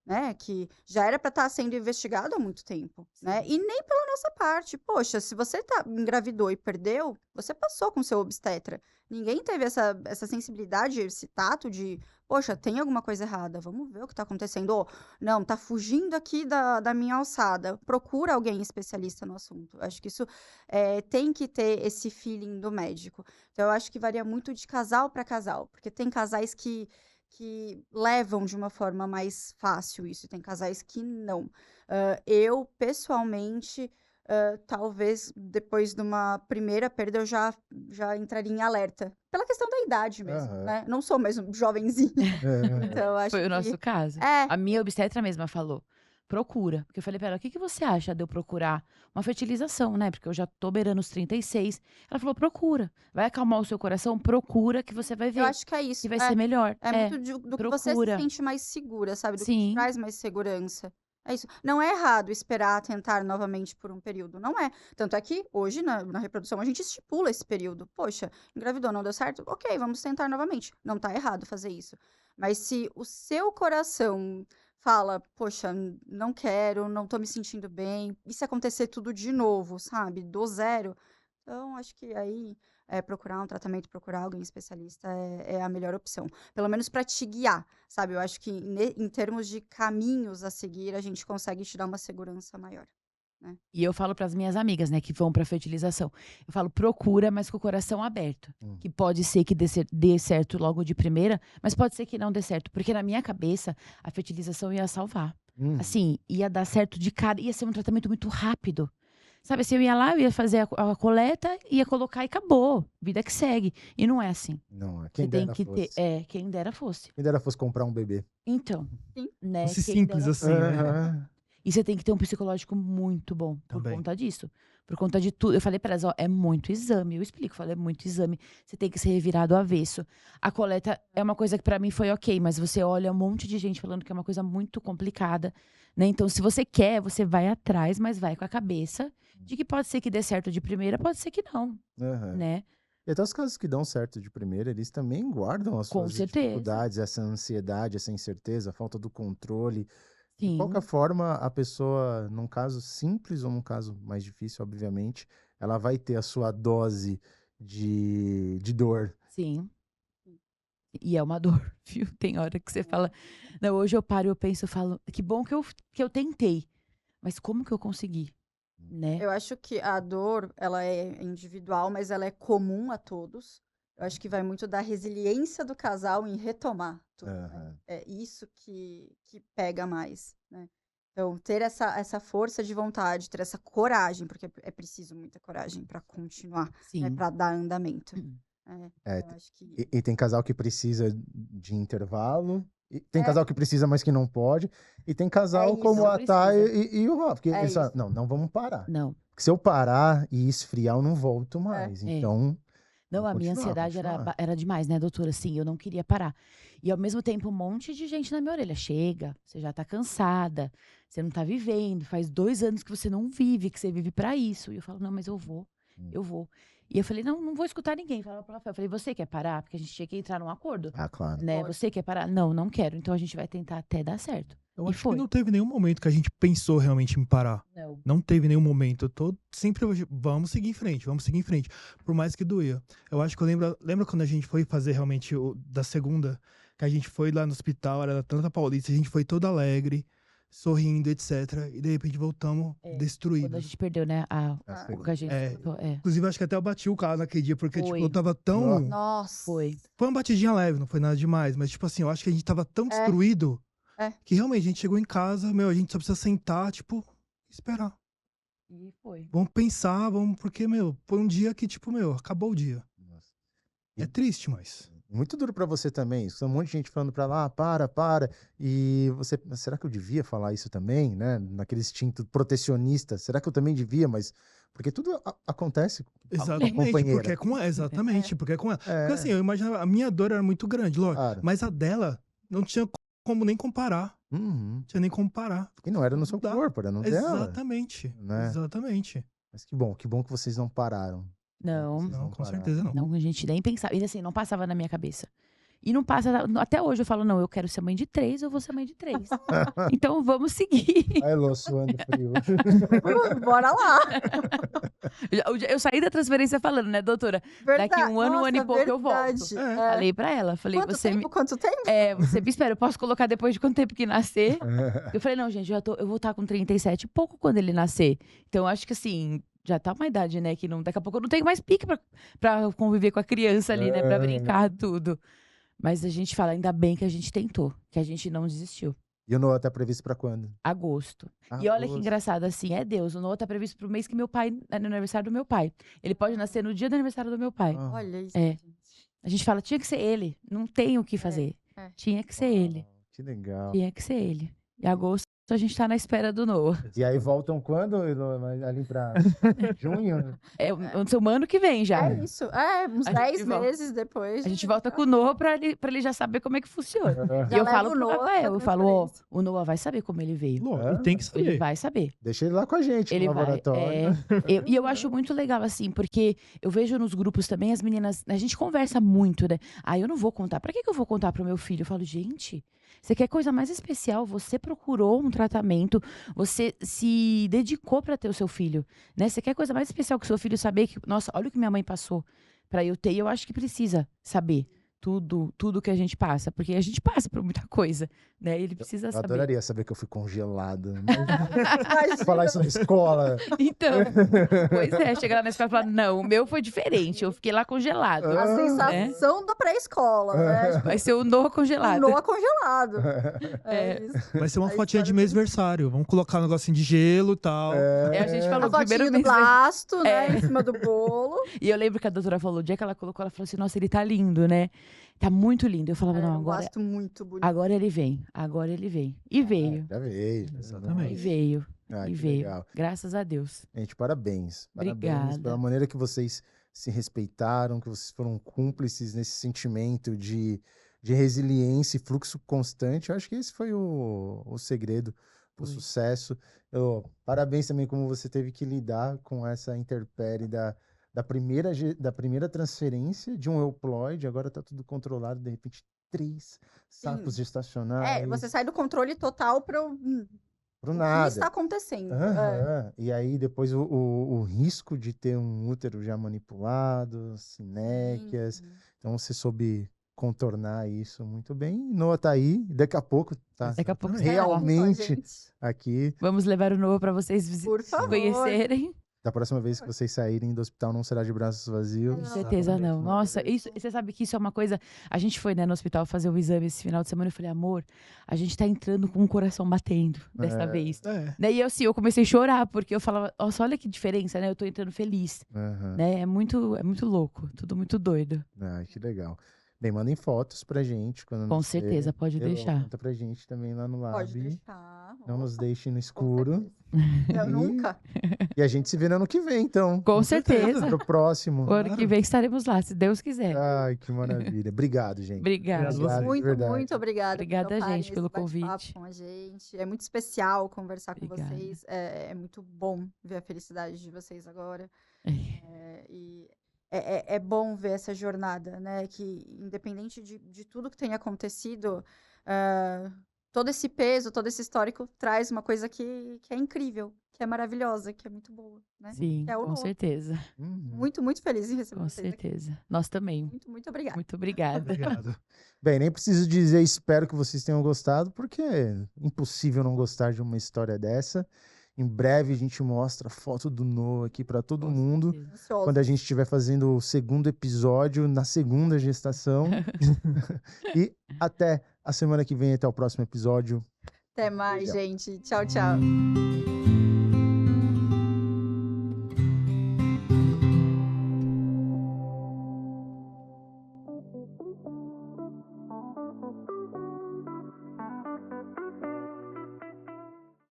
né, que já era para estar sendo investigado há muito tempo, né? E nem pela nossa parte. Poxa, se você engravidou e perdeu, você passou com seu obstetra. Ninguém teve essa sensibilidade, esse tato de, poxa, tem alguma coisa errada, vamos ver o que está acontecendo. Ou, não, tá fugindo aqui da minha alçada. Procura alguém especialista no assunto. Acho que isso tem que ter esse feeling do médico. Então, eu acho que varia muito de casal para casal, porque tem casais que levam de uma forma mais fácil isso, tem casais que não. Eu, pessoalmente, talvez depois de uma primeira perda eu já entraria em alerta. Pela questão da idade mesmo, né? Não sou mais um jovenzinho. Então, acho foi o que... nosso caso. A minha obstetra mesma falou, procura. Porque eu falei pra ela, o que você acha de eu procurar uma fertilização, né? Porque eu já tô beirando os 36. Ela falou, procura. Vai acalmar o seu coração, procura que você vai ver. Eu acho que é isso. Que vai ser melhor. Muito do que você se sente mais segura, sabe? Do que te traz mais segurança. É isso. Não é errado esperar tentar novamente por um período. Não é. Tanto é que hoje, na reprodução, a gente estipula esse período. Poxa, engravidou, não deu certo? Ok, vamos tentar novamente. Não tá errado fazer isso. Mas se o seu coração fala, poxa, não quero, não tô me sentindo bem, e se acontecer tudo de novo, sabe? Do zero, então acho que aí procurar um tratamento, procurar alguém especialista é a melhor opção. Pelo menos para te guiar, sabe? Eu acho que em termos de caminhos a seguir, a gente consegue te dar uma segurança maior. Né? E eu falo para as minhas amigas, né, que vão para fertilização. Eu falo, procura, mas com o coração aberto. Que pode ser que dê certo logo de primeira, mas pode ser que não dê certo. Porque na minha cabeça, a fertilização ia salvar. Assim, ia dar certo de cara, ia ser um tratamento muito rápido. Sabe, assim, eu ia lá, eu ia fazer a coleta, ia colocar e acabou. Vida que segue. E não é assim. Não, Você quem tem dera que fosse. ter. Quem dera fosse. Quem dera fosse comprar um bebê. Então, Sim. né? Fosse quem simples dera assim, né? Aham. E você tem que ter um psicológico muito bom por Também. conta disso. Por conta de tudo. Eu falei pra elas, ó, é muito exame. Eu explico, falei, é muito exame. Você tem que ser revirado avesso. A coleta é uma coisa que pra mim foi ok, mas você olha um monte de gente falando que é uma coisa muito complicada, né? Então, se você quer, você vai atrás, mas vai com a cabeça de que pode ser que dê certo de primeira, pode ser que não, Aham. né? E até os casos que dão certo de primeira, eles também guardam as Com suas certeza. dificuldades, essa ansiedade, essa incerteza, a falta do controle. De Sim, qualquer forma, a pessoa, num caso simples ou num caso mais difícil, obviamente, ela vai ter a sua dose de dor. sim. E é uma dor, viu? Tem hora que você fala, não, hoje eu paro, eu penso, eu falo, que bom que eu tentei, mas como que eu consegui, né? Eu acho que a dor, ela é individual, mas ela é comum a todos. Eu acho que vai muito da resiliência do casal em retomar tudo, né? Aham. É isso que pega mais, né? Então, ter essa força de vontade, ter essa coragem, porque é preciso muita coragem para continuar, né? Sim. Para dar andamento. É, Eu acho que E tem casal que precisa de intervalo, e tem É. casal que precisa, mas que não pode, e tem casal isso. como Não a Thay precisa. e o Rafa, porque É eles falam, isso. não vamos parar. Não, Porque se eu parar e esfriar, eu não volto mais. Então, não, vamos a minha continuar, ansiedade continuar. era demais, né, doutora? Assim, eu não queria parar. E ao mesmo tempo, um monte de gente na minha orelha. Chega, você já tá cansada, você não tá vivendo, faz 2 anos que você não vive, que você vive pra isso. E eu falo, não, mas eu vou. E eu falei, não vou escutar ninguém. Falava pro Rafael, eu falei, você quer parar? Porque a gente tinha que entrar num acordo, Ah, claro. né? Lógico. Você quer parar? Não quero. Então a gente vai tentar até dar certo. Eu E acho foi. que não teve nenhum momento que a gente pensou realmente em parar. Não. Não teve nenhum momento. Eu tô sempre hoje, vamos seguir em frente, vamos seguir em frente. Por mais que doía. Eu acho que eu lembro quando a gente foi fazer realmente da segunda, que a gente foi lá no hospital, era da Atlanta Paulista, a gente foi todo alegre, sorrindo, etc. E de repente voltamos Quando a destruídos. gente perdeu, né? segunda. O que a gente. É. É. Inclusive, acho que até eu bati o carro naquele dia, porque, tipo, Foi. eu tava tão. Nossa. Foi. Foi uma batidinha leve, não foi nada demais. Mas, tipo assim, eu acho que a gente tava tão destruído que realmente a gente chegou em casa, a gente só precisa sentar, tipo, esperar. E foi. Vamos pensar, porque, foi um dia que, tipo, acabou o dia. Nossa. É triste, mas. Muito duro pra você também. Isso, um monte de gente falando pra lá, para. E você, será que eu devia falar isso também, né? Naquele instinto protecionista. Será que eu também devia? Mas porque tudo acontece. Exatamente, companheira. porque é com ela. Exatamente, porque é com ela. É. Porque assim, eu imaginava, a minha dor era muito grande, lógico. Claro. Mas a dela não tinha como nem comparar. Uhum. Não tinha nem como comparar. E não era no seu Não dá. corpo, era no dela. Exatamente. né? Exatamente. Mas que bom que vocês não pararam. Não. Vocês Não, com pararam. certeza não. Não, a gente nem pensava. E assim, não passava na minha cabeça. E não passa. Até hoje eu falo, não, eu quero ser mãe de 3, eu vou ser mãe de 3. Então vamos seguir. Ai, Lô, suando frio. Bora lá. Eu saí da transferência falando, né, doutora? Verdade. Daqui um ano e Nossa, pouco eu volto. verdade. É. Falei pra ela, falei, Quanto tempo? você me espera, eu posso colocar depois de quanto tempo que nascer? Eu falei, não, gente, eu vou estar com 37 e pouco quando ele nascer. Então, eu acho que assim, já tá uma idade, né, que daqui a pouco eu não tenho mais pique pra conviver com a criança ali, né, pra brincar, tudo. Mas a gente fala, ainda bem que a gente tentou, que a gente não desistiu. E o Noah tá previsto pra quando? Agosto. E olha que Agosto. engraçado, assim, é Deus. O Noah tá previsto pro mês que meu pai, no aniversário do meu pai. Ele pode nascer no dia do aniversário do meu pai. Ah, Olha isso, É. gente. A gente fala, tinha que ser ele. Não tem o que fazer. Tinha que ser ele. Que legal. Tinha que ser ele. Em agosto a gente tá na espera do Noah. E aí voltam quando? Elô? Ali pra junho? É o seu ano que vem já. É isso. Uns A gente 10 volta. meses depois. A gente volta com o Noah pra ele já saber como é que funciona. Já E eu leva falo o pro Noah pra Rafael, eu falo, ó, transferência. o Noah vai saber como ele veio. Lógico, e tem que Ele saber. vai saber. Deixa ele lá com a gente Ele no vai. laboratório. E eu acho muito legal, assim, porque eu vejo nos grupos também as meninas. A gente conversa muito, né? Eu não vou contar. Pra que eu vou contar pro meu filho? Eu falo, gente, você quer coisa mais especial? Você procurou um tratamento, você se dedicou pra ter o seu filho, né? Você quer coisa mais especial que o seu filho saber que, nossa, olha o que minha mãe passou. pra eu ter. E eu acho que precisa saber tudo que a gente passa. Porque a gente passa por muita coisa, né? Ele precisa Eu saber. adoraria saber que eu fui congelado. Imagina. Falar isso na escola. Então, pois é, chegar lá na escola e falar, não, o meu foi diferente, eu fiquei lá congelado. A sensação da pré-escola, né? Vai ser o Noah congelado. Noah congelado. É. Isso. Vai ser uma A fotinha de história vezversário. Vamos colocar um negocinho de gelo e tal. A gente falou A fotinho primeiro do mês. blasto, né? Em cima do bolo. E eu lembro que a doutora falou, o dia que ela colocou, ela falou assim, nossa, ele tá lindo, né? Tá muito lindo. Eu falava, não, Um agora, blasto muito bonito. agora ele vem. E veio. Já veio. E Exatamente. veio. Ah, E que veio. legal. Graças a Deus. Gente, parabéns. Parabéns Obrigada. pela maneira que vocês se respeitaram, que vocês foram cúmplices nesse sentimento de resiliência e fluxo constante. Eu acho que esse foi o segredo pro sucesso. Parabéns também como você teve que lidar com essa intempérie da primeira transferência de um euploide, agora tá tudo controlado, de repente 3 sacos gestacionais. Você sai do controle total pro nada. que está acontecendo. E aí depois o risco de ter um útero já manipulado, sinéquias. Então você soube contornar isso muito bem. Noah tá aí, daqui a pouco tá Daqui a pouco tá realmente aqui. Vamos levar o Noah pra vocês Por favor. conhecerem. Da próxima vez que vocês saírem do hospital, não será de braços vazios. Com certeza não. Nossa, isso, você sabe que isso é uma coisa... A gente foi, né, no hospital fazer o exame esse final de semana. Eu falei, amor, a gente tá entrando com o coração batendo dessa vez. Né? E eu comecei a chorar, porque eu falava, nossa, olha que diferença, né? Eu tô entrando feliz. Né? É muito louco, tudo muito doido. Que legal. Bem, mandem fotos pra gente. Com certeza, pode deixar. Conta pra gente também lá no lab. Pode deixar. Não nos deixem no escuro. Não, nunca. E a gente se vê no ano que vem, então. Com certeza. Pro próximo. O ano que vem estaremos lá, se Deus quiser. Ai, que maravilha. Obrigado, gente. Obrigada. Muito obrigada. Obrigada, gente, pelo convite. Com a gente. É muito especial conversar com Obrigada. vocês. É muito bom ver a felicidade de vocês agora. E é bom ver essa jornada, né? Que independente de tudo que tenha acontecido, todo esse peso, todo esse histórico traz uma coisa que é incrível, que é maravilhosa, que é muito boa, né? Sim, é o com Noah. certeza. Muito, muito feliz em receber Com vocês aqui. certeza. Nós também. Muito, muito obrigada. Muito obrigada. Obrigado. Bem, nem preciso dizer, espero que vocês tenham gostado, porque é impossível não gostar de uma história dessa. Em breve a gente mostra a foto do Noah aqui para todo mundo. Ansiosa. Quando a gente estiver fazendo o segundo episódio, na segunda gestação. E até a semana que vem, até o próximo episódio. Até mais, Beijão. gente. Tchau, tchau.